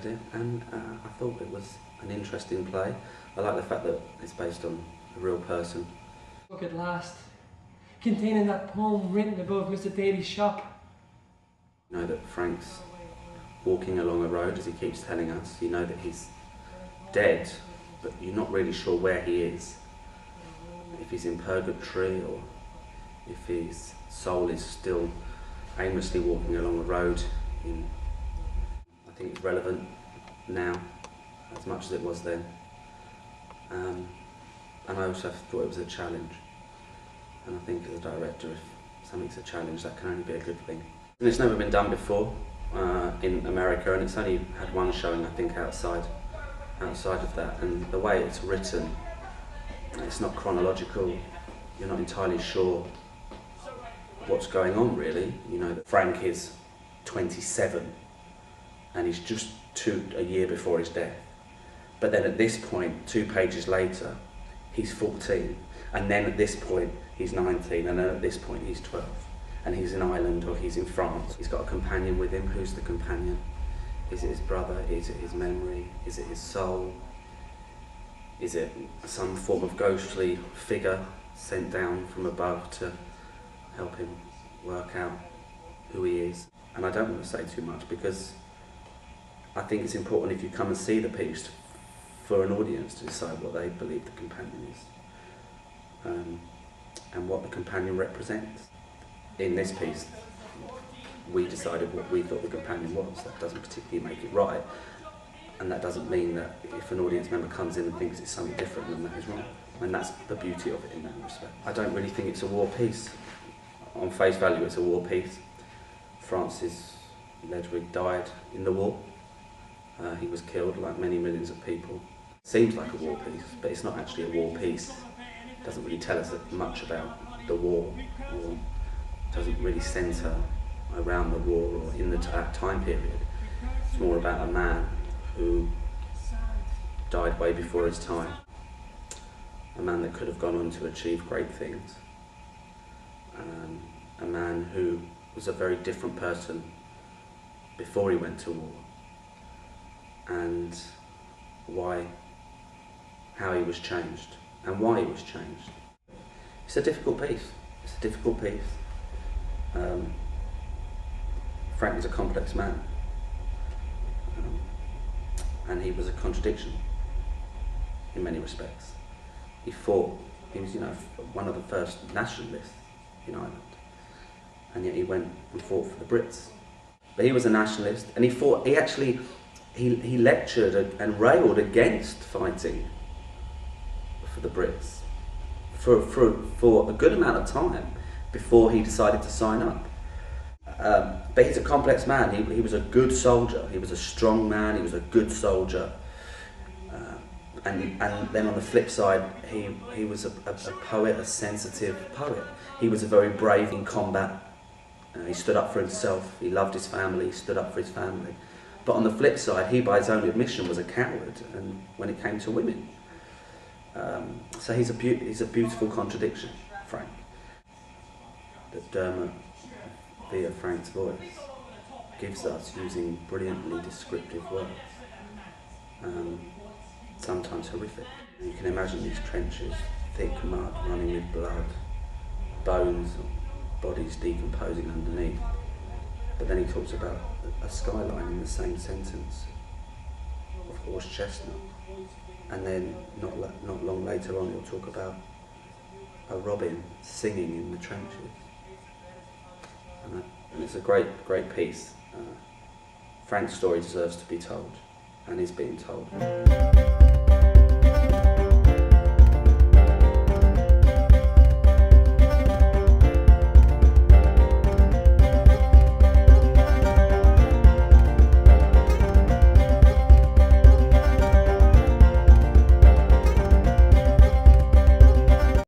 read it, and I thought it was an interesting play. I like the fact that it's based on a real person. Book at last, containing that poem written above Mr. Daly's shop. You know that Frank's walking along a road, as he keeps telling us. You know that he's dead, but you're not really sure where he is. If he's in purgatory, or if his soul is still aimlessly walking along a road. I think it's relevant now as much as it was then. And I also thought it was a challenge. And I think as a director, if something's a challenge, that can only be a good thing. And it's never been done before in America, and it's only had one showing, I think, outside of that. And the way it's written, it's not chronological. You're not entirely sure what's going on, really. You know that Frank is 27 and he's just a year before his death. But then at this point, 2 pages later, he's 14. And then at this point, he's 19. And then at this point, he's 12. And he's in Ireland, or he's in France. He's got a companion with him. Who's the companion? Is it his brother? Is it his memory? Is it his soul? Is it some form of ghostly figure sent down from above to help him work out who he is? And I don't want to say too much, because I think it's important, if you come and see the piece, for an audience to decide what they believe the companion is, and what the companion represents. In this piece, we decided what we thought the companion was. That doesn't particularly make it right, and that doesn't mean that if an audience member comes in and thinks it's something different, then that is wrong. And that's the beauty of it in that respect. I don't really think it's a war piece. On face value, it's a war piece. Francis Ledwidge died in the war. He was killed, like many millions of people. Seems like a war piece, but it's not actually a war piece. It doesn't really tell us much about the war, or doesn't really centre around the war or in that time period. It's more about a man who died way before his time. A man that could have gone on to achieve great things. A man who was a very different person before he went to war. And how he was changed, and why he was changed. It's a difficult piece. It's a difficult piece. Frank was a complex man, and he was a contradiction in many respects. He was, one of the first nationalists in Ireland, and yet he went and fought for the Brits. But he was a nationalist, and he lectured and railed against fighting for the Brits for a good amount of time before he decided to sign up. But he's a complex man. He was a good soldier. He was a strong man. He was a good soldier. And then on the flip side, he was a poet, a sensitive poet. He was very brave in combat. He stood up for himself. He loved his family. He stood up for his family. But on the flip side, he, by his own admission, was a coward, and when it came to women. So he's a beautiful contradiction, Frank. That Dermot, via Frank's voice, gives us using brilliantly descriptive words, sometimes horrific. You can imagine these trenches, thick mud running with blood, bones, bodies decomposing underneath. But then he talks about a skyline in the same sentence of horse chestnut, and then not long later on he'll talk about a robin singing in the trenches. And it's a great piece. Frank's story deserves to be told, and is being told.